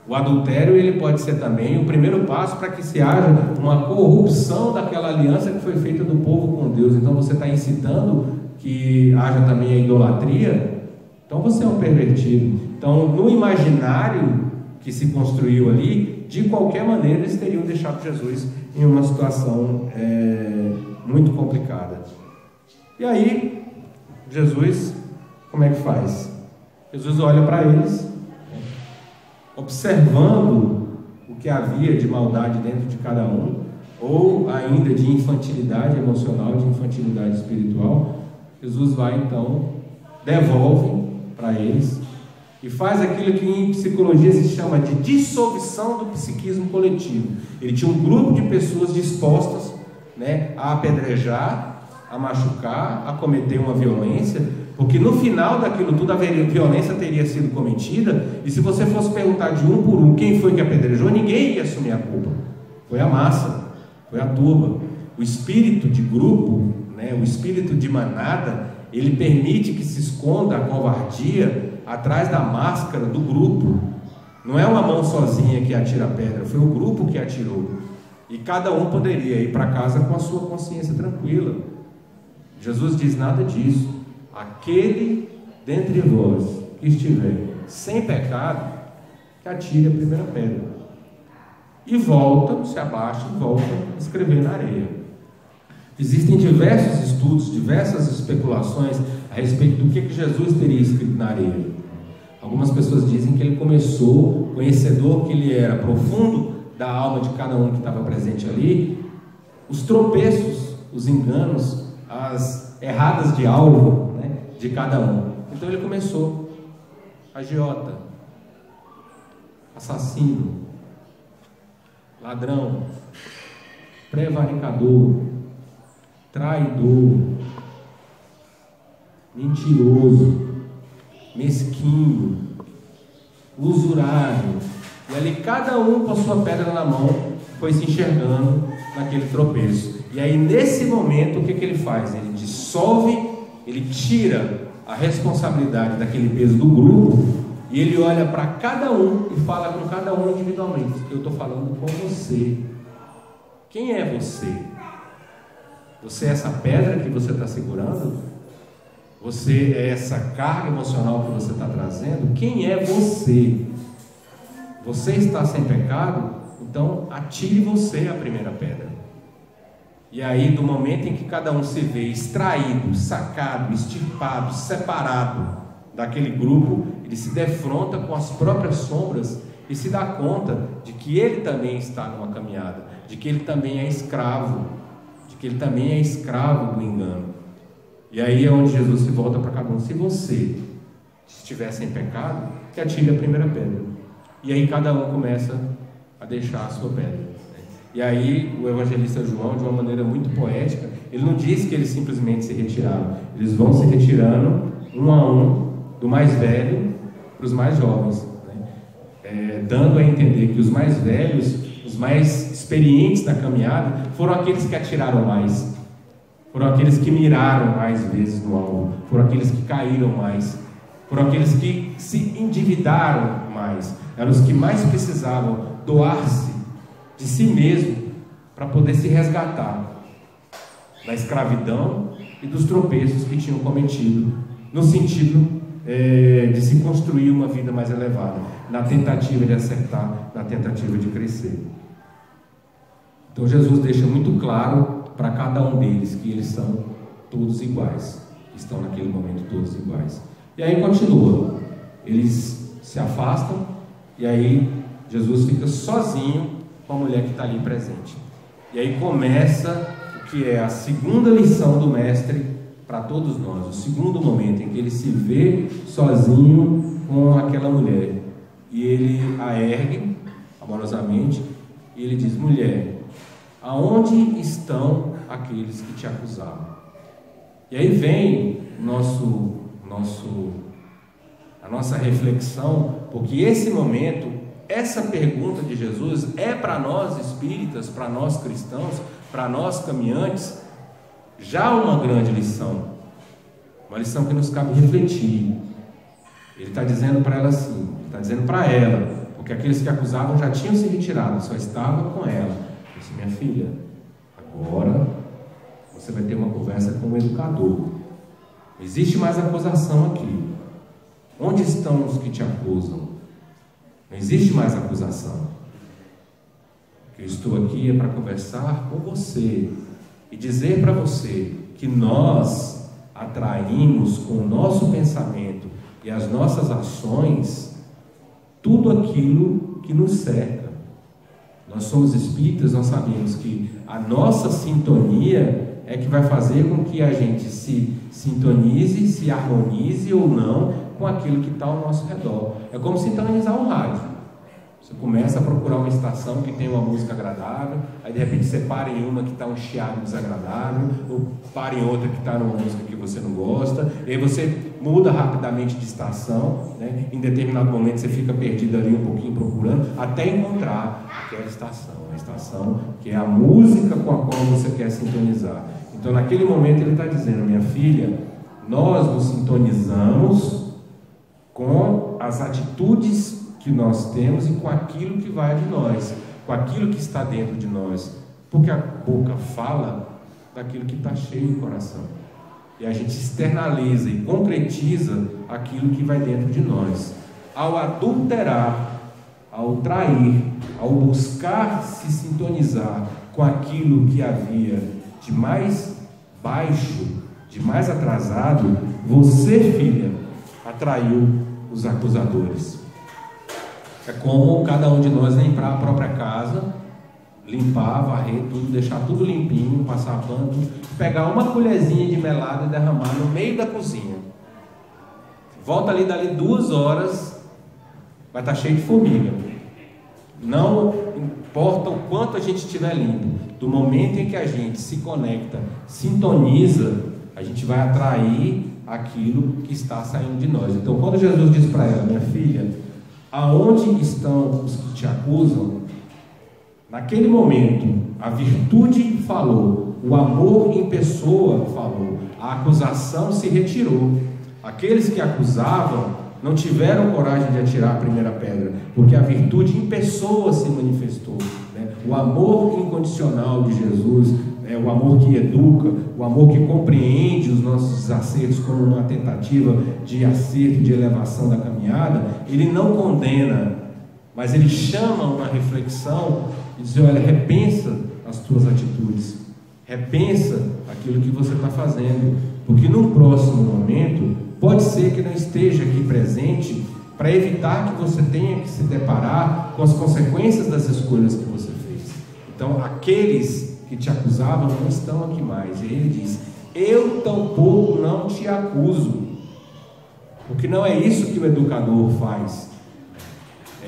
O adultério ele pode ser também o primeiro passo para que se haja uma corrupção daquela aliança que foi feita do povo com Deus. Então você está incitando que haja também a idolatria. Então você é um pervertido. Então no imaginário que se construiu ali, de qualquer maneira eles teriam deixado Jesus em uma situação muito complicada. E aí Jesus, como é que faz? Jesus olha para eles, observando o que havia de maldade dentro de cada um, ou ainda de infantilidade emocional, de infantilidade espiritual. Jesus vai então, devolve para eles e faz aquilo que em psicologia se chama de dissolução do psiquismo coletivo. Ele tinha um grupo de pessoas dispostas, né, a apedrejar, a machucar, a cometer uma violência, porque no final daquilo tudo a violência teria sido cometida, e se você fosse perguntar de um por um quem foi que apedrejou, ninguém ia assumir a culpa. Foi a massa, foi a turba. O espírito de grupo, né, o espírito de manada, ele permite que se esconda a covardia atrás da máscara do grupo. Não é uma mão sozinha que atira a pedra, foi o grupo que atirou. E cada um poderia ir para casa com a sua consciência tranquila. Jesus diz nada disso. Aquele dentre vós que estiver sem pecado, que atire a primeira pedra. E volta, se abaixa e volta a escrever na areia. Existem diversos estudos, diversas especulações a respeito do que Jesus teria escrito na areia. Algumas pessoas dizem que ele começou, conhecedor que ele era profundo da alma de cada um que estava presente ali, os tropeços, os enganos, as erradas de alvo, né, de cada um. Então ele começou: agiota, assassino, ladrão, prevaricador, traidor, mentiroso, mesquinho, usurário. E ali cada um com a sua pedra na mão foi se enxergando naquele tropeço. E aí nesse momento o que ele faz? Ele dissolve, ele tira a responsabilidade daquele peso do grupo e ele olha para cada um e fala com cada um individualmente: eu estou falando com você. Quem é você? Você é essa pedra que você está segurando? Você é essa carga emocional que você está trazendo? Quem é você? Você está sem pecado? Então atire você a primeira pedra. E aí, do momento em que cada um se vê extraído, sacado, extirpado, separado daquele grupo, ele se defronta com as próprias sombras e se dá conta de que ele também está numa caminhada, de que ele também é escravo, de que ele também é escravo do engano. E aí é onde Jesus se volta para cada um: se você estiver sem pecado, que atire a primeira pedra. E aí cada um começa a deixar a sua pedra. E aí o evangelista João, de uma maneira muito poética, ele não diz que eles simplesmente se retiraram. Eles vão se retirando um a um, do mais velho para os mais jovens, né? Dando a entender que os mais velhos, os mais experientes na caminhada, foram aqueles que atiraram mais, foram aqueles que miraram mais vezes no alvo, foram aqueles que caíram mais, foram aqueles que se endividaram mais, eram os que mais precisavam doar-se de si mesmo para poder se resgatar da escravidão e dos tropeços que tinham cometido, no sentido de se construir uma vida mais elevada, na tentativa de acertar, na tentativa de crescer. Então Jesus deixa muito claro para cada um deles que eles são todos iguais, estão naquele momento todos iguais. E aí continua, eles se afastam e aí Jesus fica sozinho com a mulher que está ali presente. E aí começa o que é a segunda lição do mestre para todos nós, o segundo momento em que ele se vê sozinho com aquela mulher. E ele a ergue amorosamente e ele diz: mulher, aonde estão aqueles que te acusavam? E aí vem a nossa reflexão, porque esse momento, essa pergunta de Jesus é para nós espíritas, para nós cristãos, para nós caminhantes, já uma grande lição, uma lição que nos cabe refletir. Ele está dizendo para ela assim, ele está dizendo para ela, porque aqueles que acusavam já tinham se retirado, só estavam com ela. Ele disse: minha filha, agora você vai ter uma conversa com o educador. Não existe mais acusação aqui. Onde estão os que te acusam? Não existe mais acusação. Eu estou aqui é para conversar com você e dizer para você que nós atraímos com o nosso pensamento e as nossas ações tudo aquilo que nos cerca. Nós somos espíritas, nós sabemos que a nossa sintonia é que vai fazer com que a gente se sintonize, se harmonize ou não com aquilo que está ao nosso redor. É como sintonizar um rádio. Você começa a procurar uma estação que tem uma música agradável, aí de repente você para em uma que está um chiado desagradável, ou para em outra que está numa música que você não gosta, e aí você muda rapidamente de estação, né? Em determinado momento você fica perdido ali um pouquinho procurando, até encontrar aquela estação, a estação que é a música com a qual você quer sintonizar. Então naquele momento ele está dizendo: minha filha, nós nos sintonizamos com as atitudes que nós temos e com aquilo que vai de nós, com aquilo que está dentro de nós, porque a boca fala daquilo que está cheio no coração, e a gente externaliza e concretiza aquilo que vai dentro de nós. Ao adulterar, ao trair, ao buscar se sintonizar com aquilo que havia de mais baixo, de mais atrasado, você, filha, atraiu os acusadores. É como cada um de nós limpar a própria casa, limpar, varrer tudo, deixar tudo limpinho, passar pano, pegar uma colherzinha de melado e derramar no meio da cozinha. Volta ali, dali 2 horas, vai estar cheio de formiga. Não importa o quanto a gente estiver limpo, do momento em que a gente se conecta, sintoniza, a gente vai atrair aquilo que está saindo de nós. Então, quando Jesus diz para ela: minha filha, aonde estão os que te acusam? Naquele momento, a virtude falou, o amor em pessoa falou, a acusação se retirou. Aqueles que acusavam não tiveram coragem de atirar a primeira pedra, porque a virtude em pessoa se manifestou, né? O amor incondicional de Jesus, o amor que educa, o amor que compreende os nossos desacertos como uma tentativa de acerto, de elevação da caminhada, ele não condena, mas ele chama uma reflexão e diz: olha, repensa as tuas atitudes, repensa aquilo que você está fazendo, porque num próximo momento pode ser que não esteja aqui presente para evitar que você tenha que se deparar com as consequências das escolhas que você fez. Então aqueles que te acusavam não estão aqui mais. E ele diz: eu tampouco não te acuso. Porque não é isso que o educador faz.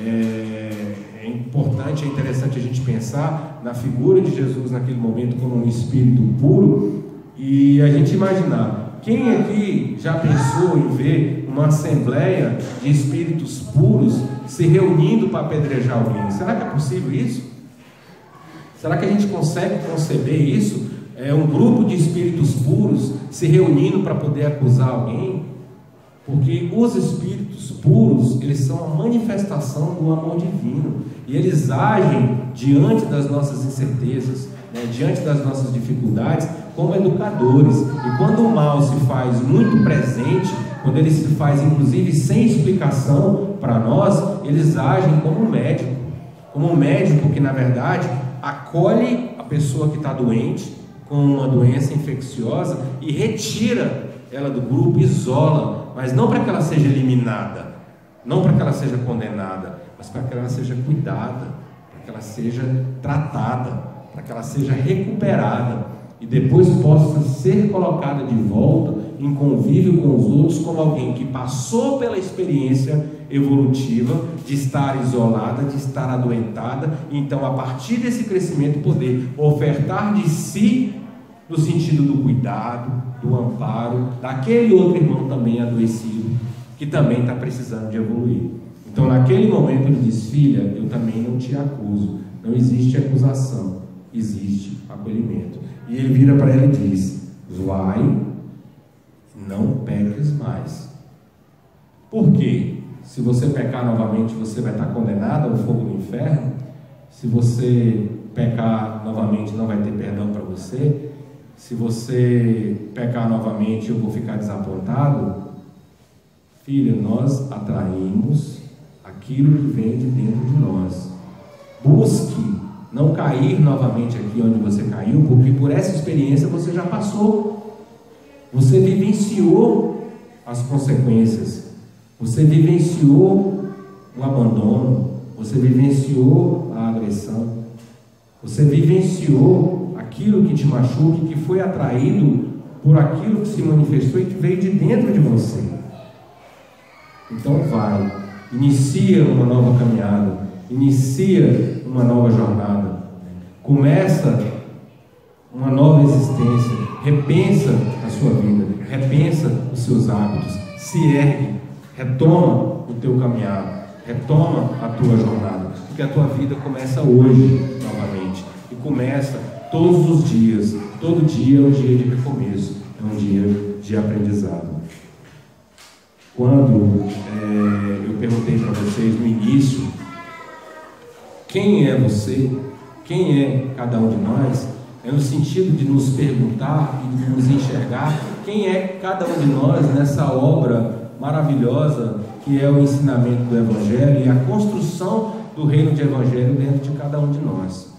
É importante, é interessante a gente pensar na figura de Jesus naquele momento como um espírito puro, e a gente imaginar: quem aqui já pensou em ver uma assembleia de espíritos puros se reunindo para apedrejar alguém? Será que é possível isso? Será que a gente consegue conceber isso? É um grupo de espíritos puros se reunindo para poder acusar alguém? Porque os espíritos puros, eles são a manifestação do amor divino, e eles agem diante das nossas incertezas, né, diante das nossas dificuldades, como educadores. E quando o mal se faz muito presente, quando ele se faz inclusive sem explicação para nós, eles agem como um médico que na verdade acolhe a pessoa que está doente com uma doença infecciosa e retira ela do grupo, isola, mas não para que ela seja eliminada, não para que ela seja condenada, mas para que ela seja cuidada, para que ela seja tratada, para que ela seja recuperada e depois possa ser colocada de volta em convívio com os outros como alguém que passou pela experiência evolutiva de estar isolada, de estar adoentada, e então a partir desse crescimento poder ofertar de si no sentido do cuidado, do amparo daquele outro irmão também adoecido, que também está precisando de evoluir. Então naquele momento ele diz: filha, eu também não te acuso, não existe acusação, existe acolhimento. E ele vira para ela e diz: vai, não peques mais. Por quê? Se você pecar novamente, você vai estar condenado ao fogo do inferno. Se você pecar novamente, não vai ter perdão para você. Se você pecar novamente, eu vou ficar desapontado. Filha, nós atraímos aquilo que vem de dentro de nós. Busque não cair novamente aqui onde você caiu, porque por essa experiência você já passou. Você vivenciou as consequências. Você vivenciou o abandono, você vivenciou a agressão, você vivenciou aquilo que te machuca, que foi atraído por aquilo que se manifestou e que veio de dentro de você. Então vai, inicia uma nova caminhada, inicia uma nova jornada, começa uma nova existência, repensa a sua vida, repensa os seus hábitos, se ergue, retoma o teu caminhar, retoma a tua jornada, porque a tua vida começa hoje novamente, e começa todos os dias. Todo dia é um dia de recomeço, é um dia de aprendizado. Quando eu perguntei para vocês no início, quem é você? Quem é cada um de nós? É no sentido de nos perguntar e de nos enxergar quem é cada um de nós nessa obra maravilhosa que é o ensinamento do Evangelho e a construção do reino de Evangelho dentro de cada um de nós.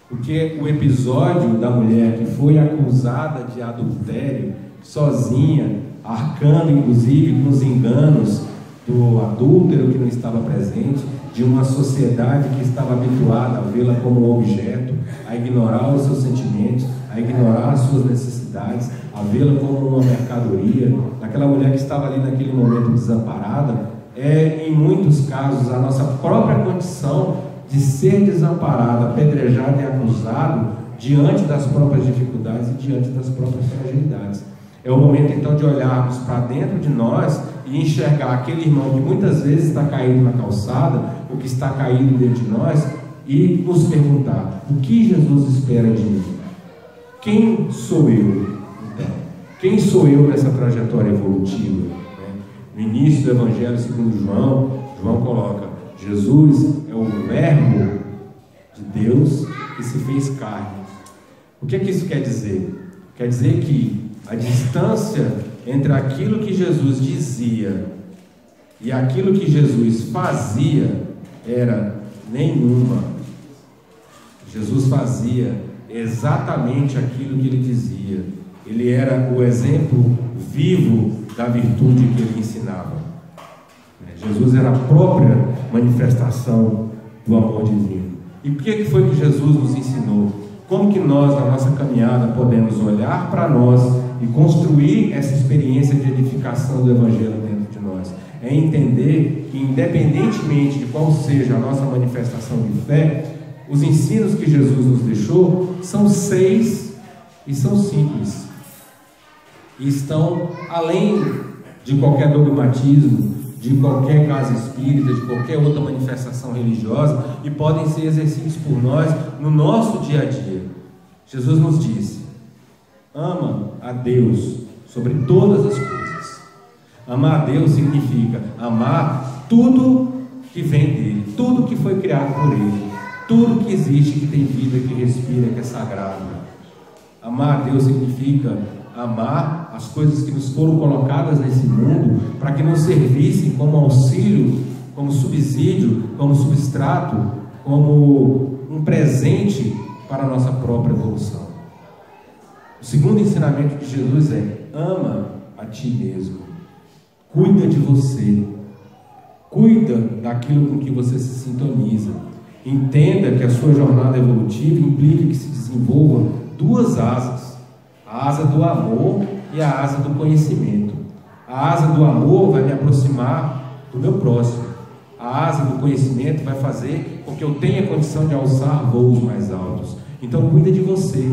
Porque o episódio da mulher que foi acusada de adultério, sozinha, arcando inclusive com os enganos do adúltero que não estava presente, de uma sociedade que estava habituada a vê-la como um objeto, a ignorar os seus sentimentos, a ignorar as suas necessidades, a vê-la como uma mercadoria, daquela mulher que estava ali naquele momento desamparada, em muitos casos a nossa própria condição de ser desamparado, apedrejado e acusado diante das próprias dificuldades e diante das próprias fragilidades. É o momento então de olharmos para dentro de nós e enxergar aquele irmão que muitas vezes está caído na calçada, ou que está caído dentro de nós, e nos perguntar: o que Jesus espera de mim? Quem sou eu? Então, quem sou eu nessa trajetória evolutiva? No início do Evangelho segundo João, João coloca: Jesus é o verbo de Deus que se fez carne. O que é que isso quer dizer? Quer dizer que a distância entre aquilo que Jesus dizia e aquilo que Jesus fazia era nenhuma. Jesus fazia exatamente aquilo que ele dizia. Ele era o exemplo vivo da virtude que ele ensinava. Jesus era a própria manifestação do amor divino. E o que foi que Jesus nos ensinou? Como que nós, na nossa caminhada, podemos olhar para nós e construir essa experiência de edificação do Evangelho dentro de nós? É entender que, independentemente de qual seja a nossa manifestação de fé, os ensinos que Jesus nos deixou são 6 e são simples. E estão além de qualquer dogmatismo, de qualquer casa espírita, de qualquer outra manifestação religiosa, e podem ser exercidos por nós no nosso dia a dia. Jesus nos disse: ama a Deus sobre todas as coisas. Amar a Deus significa amar tudo que vem dele, tudo que foi criado por ele, tudo que existe, que tem vida, que respira, que é sagrado. Amar a Deus significa amar as coisas que nos foram colocadas nesse mundo para que nos servissem como auxílio, como subsídio, como substrato, como um presente para a nossa própria evolução. O segundo ensinamento de Jesus é: ama a ti mesmo, cuida de você, cuida daquilo com que você se sintoniza. Entenda que a sua jornada evolutiva implica que se desenvolvam 2 asas: a asa do amor e a asa do conhecimento. A asa do amor vai me aproximar do meu próximo. A asa do conhecimento vai fazer com que eu tenha condição de alçar voos mais altos. Então cuida de você.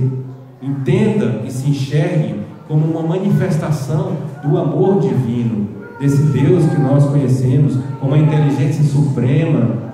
Entenda e se enxergue como uma manifestação do amor divino, desse Deus que nós conhecemos como a inteligência suprema,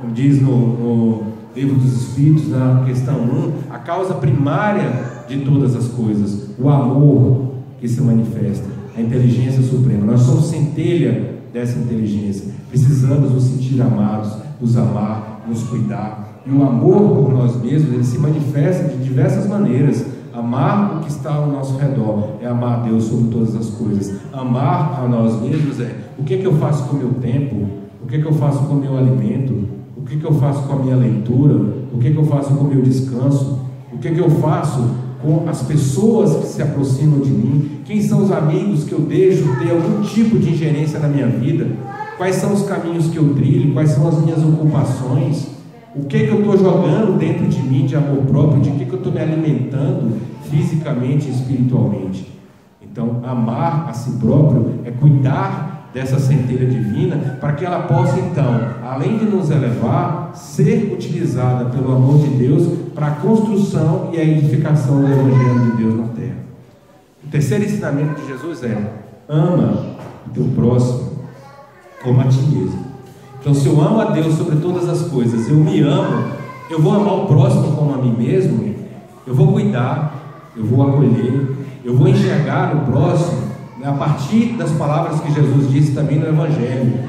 como diz no Livro dos Espíritos, na questão 1, a causa primária de todas as coisas, o amor que se manifesta, a inteligência suprema. Nós somos centelha dessa inteligência, precisamos nos sentir amados, nos amar, nos cuidar. E o amor por nós mesmos, ele se manifesta de diversas maneiras. Amar o que está ao nosso redor é amar a Deus sobre todas as coisas. Amar a nós mesmos é: o que eu faço com o meu tempo? O que eu faço com o meu alimento? O que eu faço com a minha leitura? O que eu faço com o meu descanso? O que eu faço com as pessoas que se aproximam de mim? Quem são os amigos que eu deixo ter algum tipo de ingerência na minha vida? Quais são os caminhos que eu trilho? Quais são as minhas ocupações? O que eu estou jogando dentro de mim de amor próprio, de que eu estou me alimentando fisicamente e espiritualmente. Então, amar a si próprio é cuidar dessa centelha divina, para que ela possa, então, além de nos elevar, ser utilizada pelo amor de Deus para a construção e a edificação do Evangelho de Deus na terra. O terceiro ensinamento de Jesus é: ama o teu próximo como a ti mesmo. Então, se eu amo a Deus sobre todas as coisas, eu me amo, eu vou amar o próximo como a mim mesmo, eu vou cuidar, eu vou acolher, eu vou enxergar o próximo a partir das palavras que Jesus disse também no Evangelho.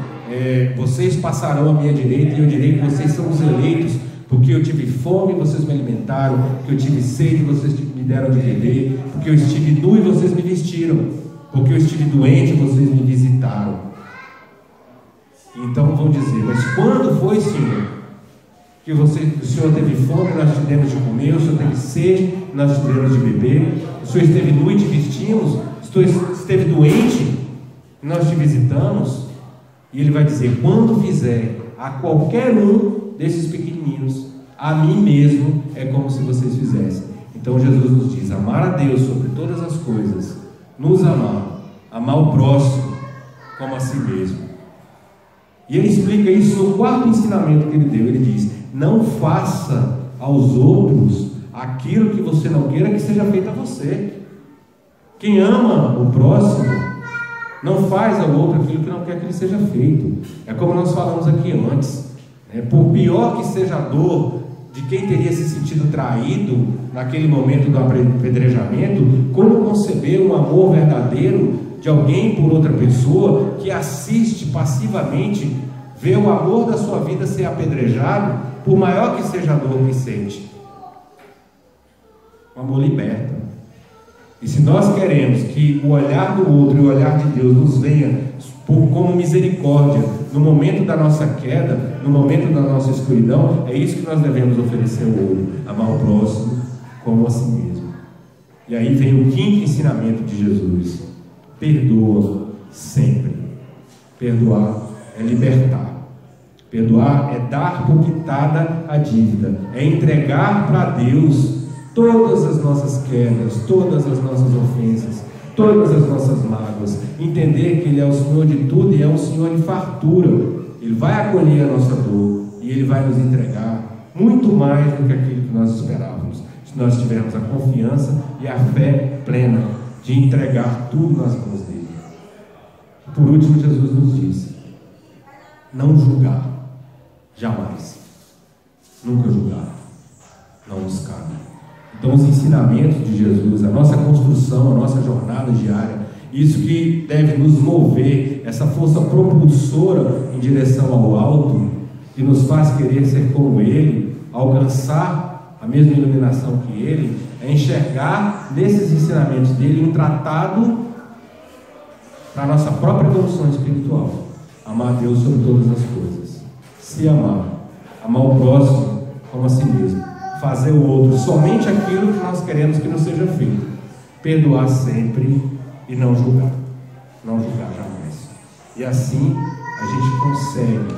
Vocês passarão à minha direita e eu direi que vocês são os eleitos, porque eu tive fome e vocês me alimentaram, porque eu tive sede e vocês me deram de beber, porque eu estive nu e vocês me vestiram, porque eu estive doente e vocês me visitaram. Então vão dizer: mas quando foi, Senhor, que o Senhor teve fome e nós te demos de comer, o Senhor teve sede e nós te demos de beber, o Senhor esteve nu e te vestimos, esteve doente e nós te visitamos? E ele vai dizer: quando fizer a qualquer um desses pequenininhos, a mim mesmo é como se vocês fizessem. Então Jesus nos diz: amar a Deus sobre todas as coisas, nos amar o próximo como a si mesmo. E ele explica isso no quarto ensinamento que ele deu. Ele diz: não faça aos outros aquilo que você não queira que seja feito a você. Quem ama o próximo não faz ao outro aquilo que não quer que lhe seja feito. É como nós falamos aqui antes, por pior que seja a dor de quem teria se sentido traído naquele momento do apedrejamento, como conceber um amor verdadeiro de alguém por outra pessoa que assiste passivamente, vê o amor da sua vida ser apedrejado, por maior que seja a dor que sente? O amor liberta. E se nós queremos que o olhar do outro e o olhar de Deus nos venha como misericórdia no momento da nossa queda, no momento da nossa escuridão, é isso que nós devemos oferecer ao outro: amar o próximo como a si mesmo. E aí vem o quinto ensinamento de Jesus: perdoa sempre. Perdoar é libertar. Perdoar é dar por quitada a dívida, é entregar para Deus todas as nossas quedas, todas as nossas ofensas, todas as nossas mágoas, entender que Ele é o Senhor de tudo e é um Senhor de fartura. Ele vai acolher a nossa dor e Ele vai nos entregar muito mais do que aquilo que nós esperávamos, se nós tivermos a confiança e a fé plena de entregar tudo nas mãos dele. Por último, Jesus nos diz: não julgar, jamais, nunca julgar, não nos cabe. Então, os ensinamentos de Jesus, a nossa construção, a nossa jornada diária, isso que deve nos mover, essa força propulsora em direção ao alto, que nos faz querer ser como Ele, alcançar a mesma iluminação que Ele, é enxergar nesses ensinamentos dele um tratado para a nossa própria evolução espiritual. Amar a Deus sobre todas as coisas, se amar o próximo como a si mesmo, fazer o outro somente aquilo que nós queremos que nos seja feito, perdoar sempre e não julgar jamais. E assim a gente consegue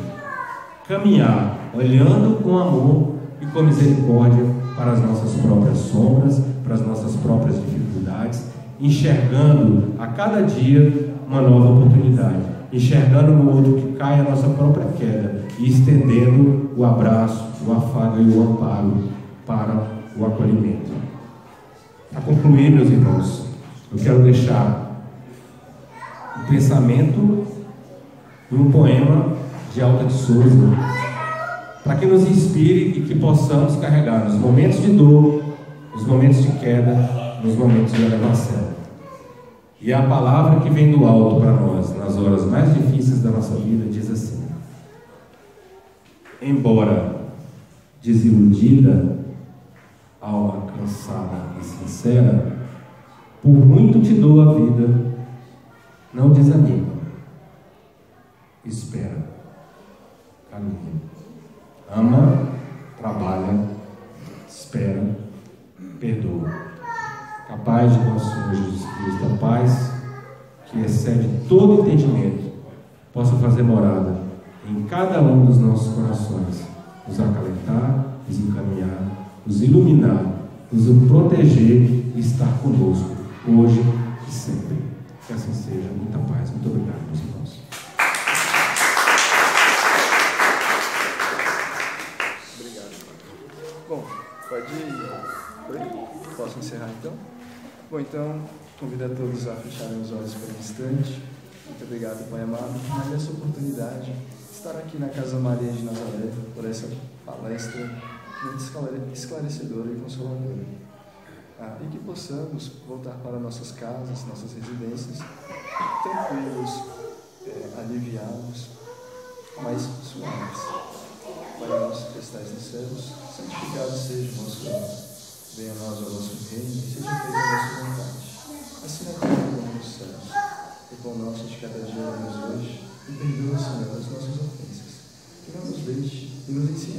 caminhar olhando com amor e com misericórdia para as nossas próprias sombras, para as nossas próprias dificuldades, enxergando a cada dia uma nova oportunidade, enxergando no outro que cai a nossa própria queda e estendendo o abraço, o afago e o amparo para o acolhimento. Para concluir, meus irmãos, eu quero deixar um pensamento e um poema de Alta de Souza, para que nos inspire e que possamos carregar nos momentos de dor, nos momentos de queda, nos momentos de elevação. E a palavra que vem do alto para nós, nas horas mais difíceis da nossa vida, diz assim: embora desiludida, alma cansada e sincera, por muito te dou a vida, não desanima, espera, caminha, ama, trabalha, espera, perdoa. Capaz de nosso Senhor Jesus Cristo, a paz que excede todo entendimento, possa fazer morada em cada um dos nossos corações, nos acalentar, nos encaminhar, nos iluminar, nos proteger e estar conosco, hoje e sempre. Que assim seja. Muita paz. Muito obrigado, meus irmãos. Obrigado. Bom, pode ir. Oi? Posso encerrar então? Bom, então, convido a todos a fecharem os olhos por um instante. Muito obrigado, Pai amado, por mais essa oportunidade de estar aqui na Casa Maria de Nazaré, por essa palestra muito esclarecedora e consoladora. E que possamos voltar para nossas casas, nossas residências, tranquilos, aliviados, mas suaves. Pai nosso que estais nos céus, santificado seja o vosso nome. Venha a nós o vosso reino e seja feita a vossa vontade, assim na terra como nos céus. O pão nosso de cada dia dá-nos hoje, e perdoa, Senhor, as nossas ofensas, que não nos deixe e nos ensine